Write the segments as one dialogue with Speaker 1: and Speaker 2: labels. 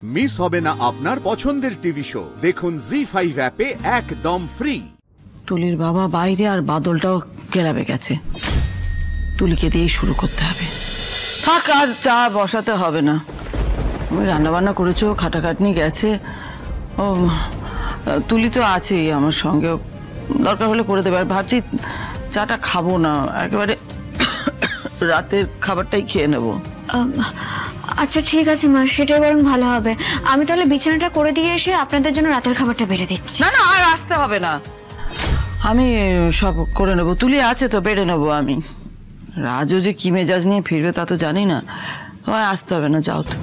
Speaker 1: Miss হবে না আপনার পছন্দের টিভি শো। দেখুন জি5 অ্যাপে একদম ফ্রি।
Speaker 2: তুলির বাবা বাইরে আর বাদলটাও ক্লাবে গেছে। তুলিকে দিয়েই শুরু করতে হবে। থাক, আর চা বসাতে হবে না। তুমি রান্নাবান্না করেছো, খাটাখাটনি গেছে। ও তুলি তো আছেই আমার সঙ্গে, দরকার হলে করে দেবে। আর ভাবছি চাটা খাবো না, একেবারে রাতের খাবারটাই খেয়ে নেবো।
Speaker 3: আচ্ছা ঠিক আছে মা, সেটাই বরং ভালো হবে। আমি তাহলে বিছানাটা করে দিয়ে এসে আপনাদের জন্য রাতের খাবারটা বেড়ে দিচ্ছি।
Speaker 2: না না, আর আসতে হবে না, আমি সব করে নেবো। তুলি আছে তো, বেড়ে নেবো আমি। রাজও যে কি মেজাজ নিয়ে ফিরবে তা তো জানি না। তোমায় আসতে হবে না, যাও তো।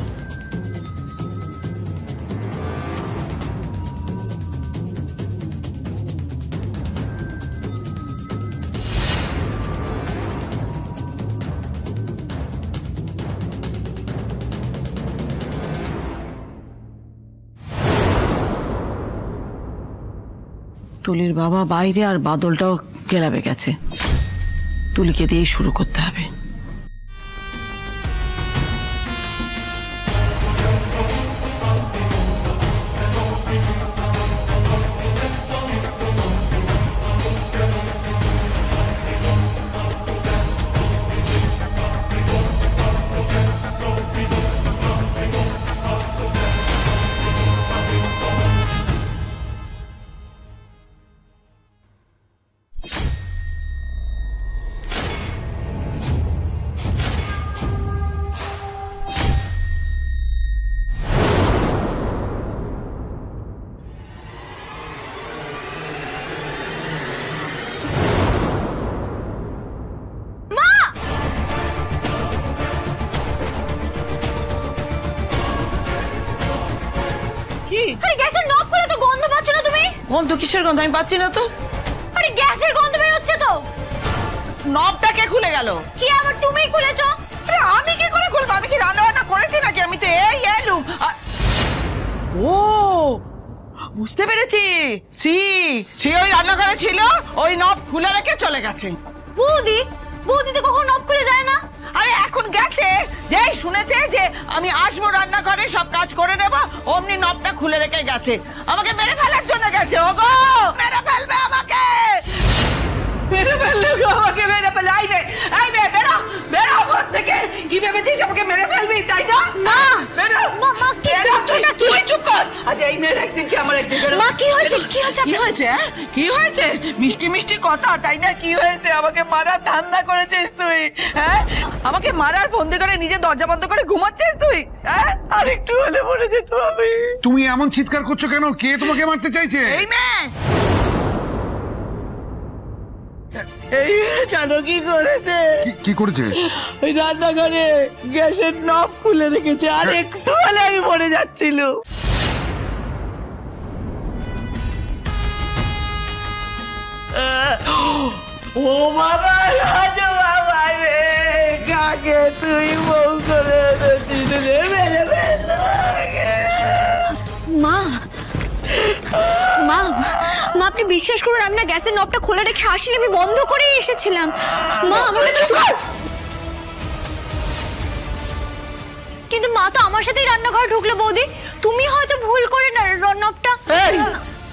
Speaker 2: তুলির বাবা বাইরে আর বাদলটাও ক্লাবে গেছে। তুলিকে দিয়েই শুরু করতে হবে।
Speaker 3: আরে গ্যাসের নব খুলে তো গন্ধ পাচ্ছ না তুমি?
Speaker 2: গন্ধ কিসের গন্ধ? আমি পাচ্ছি না তো।
Speaker 3: আরে গ্যাসের গন্ধ বের হচ্ছে তো।
Speaker 2: নবটা কে খুলে গেল?
Speaker 3: কি আবার তুমিই খুলেছো?
Speaker 2: আরে আমি কি করে খুলবো? আমি কি রান্না করেছি নাকি? আমি তো এই এলুম। ও বুঝতে পেরেছি, সে ওই রান্নাঘরে ছিল, ওই নব খুলে রেখে চলে গেছে।
Speaker 3: বৌদি তো কখন নব খুলে যায় না।
Speaker 2: আরে এখন গেছে, যেই শুনেছে যে আমি আসবো রান্নাঘরে সব কাজ করে নেবো, অমনি নবটা খুলে রেখে গেছে। আমাকে মেরে ফেলার জন্য গেছে। ওগো মেরে ফেলবে আমাকে, মেরে ফেললে গো, আমাকে মেরে ফেলে। আইবে বেরো বেরো ঘর থেকে। কি ভেবেছিস আমাকে মেরে ফেলবি, তাই না?
Speaker 3: মা
Speaker 2: বেরো
Speaker 3: মা, কি করছোটা কি?
Speaker 2: তুই চুপ কর। আজ এই মেয়ের একদিন কি আমার একদিন।
Speaker 3: মা কি হয়েছে? কি হয়েছে?
Speaker 2: কি হয়েছে? মিষ্টি মিষ্টি কথা, তাই না? কি হয়েছে? আমাকে মারার ধান্দা করেছিস তুই, হ্যাঁ? আমাকে মারার বন্দি করে নিজে দরজা বন্ধ করে ঘুমাচ্ছিস তুই, হ্যাঁ? আর একটু হলে মরে যেত আমি।
Speaker 4: তুমি এমন চিৎকার করছো কেন? কে তোমাকে মারতে চাইছে?
Speaker 2: এই মেয়ে, এই জানো কি করেছে?
Speaker 4: কি করেছে?
Speaker 2: ওই রান্নাঘরে গ্যাসের নব খুলে রেখেছে, আর একটু হলে আমি মরে যাচ্ছিল। ও বাবা, রাজু বাবা রে, কাকে তুই বউ করে এনেছিস রে? মেরে ফেললো।
Speaker 3: মা মা মা, আপনি বিশ্বাস করুন, আমি না গ্যাসের নবটা খুলে রেখে আসলে আমি বন্ধ করেই এসেছিলাম। মা আমার কিন্তু মা তো আমার সাথেই রান্নাঘরে ঢুকলো। বৌদি তুমি হয়তো ভুল করে না নবটা।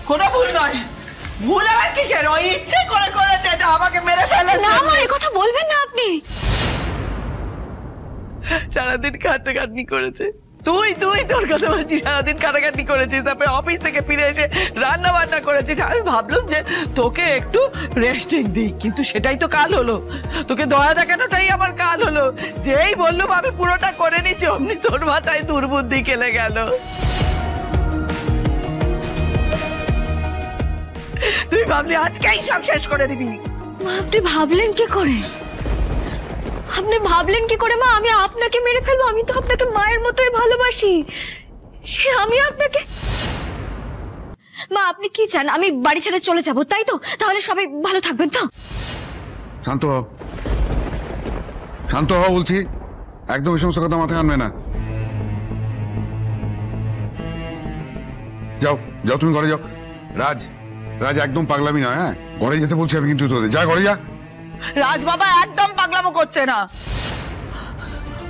Speaker 2: কোনো ভুল নয়। ভুল আবার কিসের? ওই ইচ্ছে করে করেছে, এটা আমাকে মেরে ফেলে।
Speaker 3: না মা, এই কথা বলবেন না আপনি।
Speaker 2: সারাদিন খাটাখাটনি করেছে। তুই তোর কথা বলছিস, সারাদিন খাটাখাটনি করেছিস, তারপরে অফিস থেকে ফিরে এসে রান্না বান্না করেছিস। আমি ভাবলাম যে তোকে একটু রেস্টিং দিই, কিন্তু সেটাই তো কাল হলো। তোকে দয়া দেখানোটাই আমার কাল হলো। যেই বললুম আমি পুরোটা করে নিচ্ছি, অমনি তোর মাথায় দুর্বুদ্ধি খেলে গেল। তুই ভাবলি আজকেই সব শেষ করে দিবি।
Speaker 3: মা আপনি ভাবলেন কি করে? মা আমি আপনাকে মেরে ফেলবো? আমি তো আপনাকে মায়ের মতোই ভালোবাসি। সে আমি আপনাকে। মা আপনি কি চান? আমি বাড়ি ছেড়ে চলে যাব, তাই তো? তাহলে সবাই ভালো থাকবেন তো?
Speaker 4: শান্ত হও বলছি। একদম এই সমস্ত কথা মাথায় আনবে না। যাও তুমি ঘরে যাও। রাজ একদম পাগলামি না, হ্যাঁ? ঘরে যেতে বলছি আমি কিন্তু তোদের। যা ঘরে যা।
Speaker 2: রাজ বাবা একদম পাগলামো করছে না।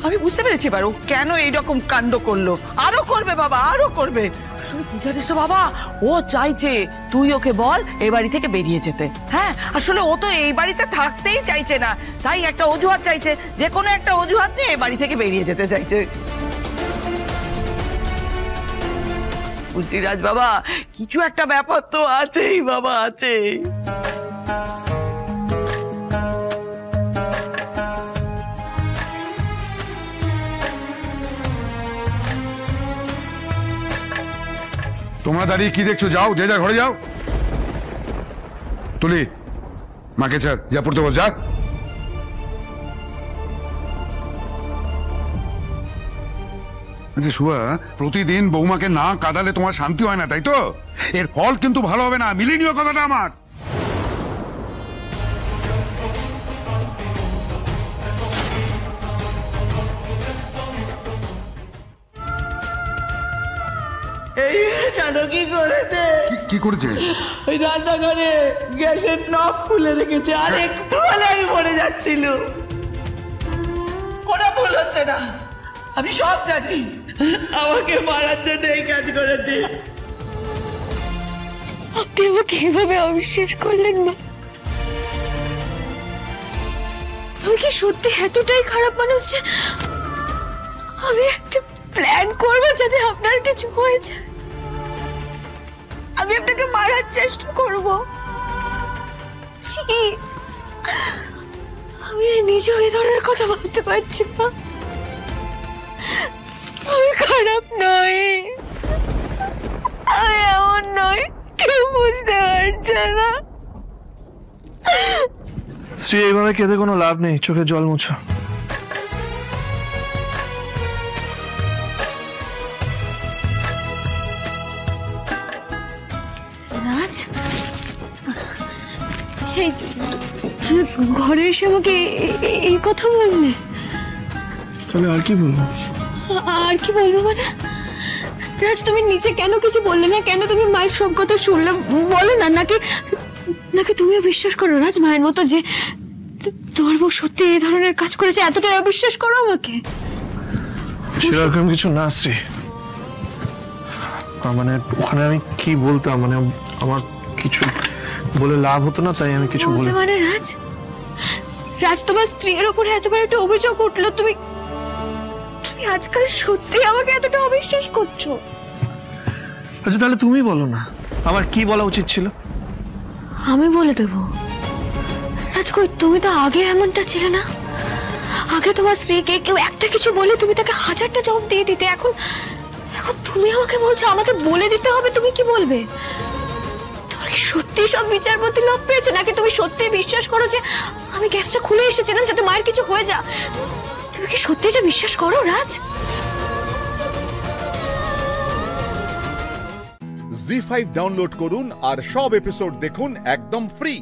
Speaker 2: আমি বুঝতে পেরেছি এবার ও কেন এইরকম কাণ্ড করলো। আরো করবে বাবা, আরো করবে। আসলে কি জানিস তো বাবা, ও চাইছে তুই ওকে বল এই বাড়ি থেকে বেরিয়ে যেতে। হ্যাঁ, আসলে ও তো এই বাড়িতে থাকতেই চাইছে না, তাই একটা অজুহাত চাইছে, যে কোনো একটা অজুহাত নিয়ে এই বাড়ি থেকে বেরিয়ে যেতে চাইছে। রাজ বাবা, কিছু একটা ব্যাপার তো আছেই বাবা, আছে।
Speaker 4: তোমরা দাঁড়িয়ে কি দেখছো? যাও, যে যার ঘরে যাও। তুলি, মাকে ছাড়, যা পড়তে বস, যা। আচ্ছা শুভা, প্রতিদিন বৌমাকে না কাঁদালে তোমার শান্তি হয় না, তাই তো? এর ফল কিন্তু ভালো হবে না, মিলিয়ে নিও কথাটা আমার।
Speaker 2: এই জানো কি করেছে?
Speaker 4: কি করেছে?
Speaker 2: ওই রান্নাঘরে গ্যাসের নব খুলে রেখেছে, আর একটু হলে আমি মরে যাচ্ছিল। কোনো ভুল হচ্ছে না, আমি সব জানি। আমাকে মারার জন্য এই কাজ করেছে।
Speaker 3: আপনি আমাকে এভাবে অবিশ্বাস করলেন মা? আমি কি সত্যি এতটাই খারাপ মানুষ যে আমি একটা প্ল্যান করবো যাতে আপনার কিছু হয়ে যায়? আমি আপনাকে মারার চেষ্টা করব? ছি, আমি নিজে ওই ধরনের কথা ভাবতে পারছি না। আমি খারাপ নই, আমি এমন নই, কেউ বুঝতে পারছে না।
Speaker 5: শ্রী, এইভাবে কেঁদে কোনো লাভ নেই, চোখে জল মুছো।
Speaker 3: রাজ, তুমি ঘরে এসে আমাকে এই কথা বললে?
Speaker 5: তাহলে আর কি বলবো?
Speaker 3: আর কি বলবো মানে? রাজ, তুমি নিচে কেন কিছু বললে না? কেন তুমি মায়ের সব কথা শুনলে? বলো না। নাকি নাকি তুমিও বিশ্বাস করো রাজ মায়ের মতো যে তোমার বউ সত্যি এই ধরনের কাজ করেছে? এতটাই অবিশ্বাস করো আমাকে?
Speaker 5: সেরকম কিছু না শ্রী, মানে ওখানে আমি কি বলতাম, মানে আমার কিছু বলে লাভ হতো না, তাই আমি কিছু বলি।
Speaker 3: মানে রাজ, রাজ তোমার স্ত্রীর উপরে এতবার একটা অভিযোগ উঠলো, তুমি তুমি আজকাল সত্যি আমাকে এতটা অবিশ্বাস করছো?
Speaker 5: আচ্ছা তাহলে তুমি বলো না, আমার কি বলা উচিত ছিল?
Speaker 3: আমি বলে দেবো? রাজ কই, তুমি তো আগে এমনটা ছিলে না। আগে তোমার স্ত্রীকে কেউ একটা কিছু বলে তুমি তাকে হাজারটা জবাব দিয়ে দিতে। এখন এখন তুমি আমাকে বলছো আমাকে বলে দিতে হবে তুমি কি বলবে? তোমার কি সত্যি সব বিচারপতি লোভ পেয়েছে, নাকি তুমি সত্যি বিশ্বাস করো যে আমি গ্যাসটা খুলে এসেছিলাম যাতে মায়ের কিছু হয়ে যা? তুমি কি সত্যি এটা বিশ্বাস করো রাজ?
Speaker 1: জি5 ডাউনলোড করুন আর সব এপিসোড দেখুন একদম ফ্রি।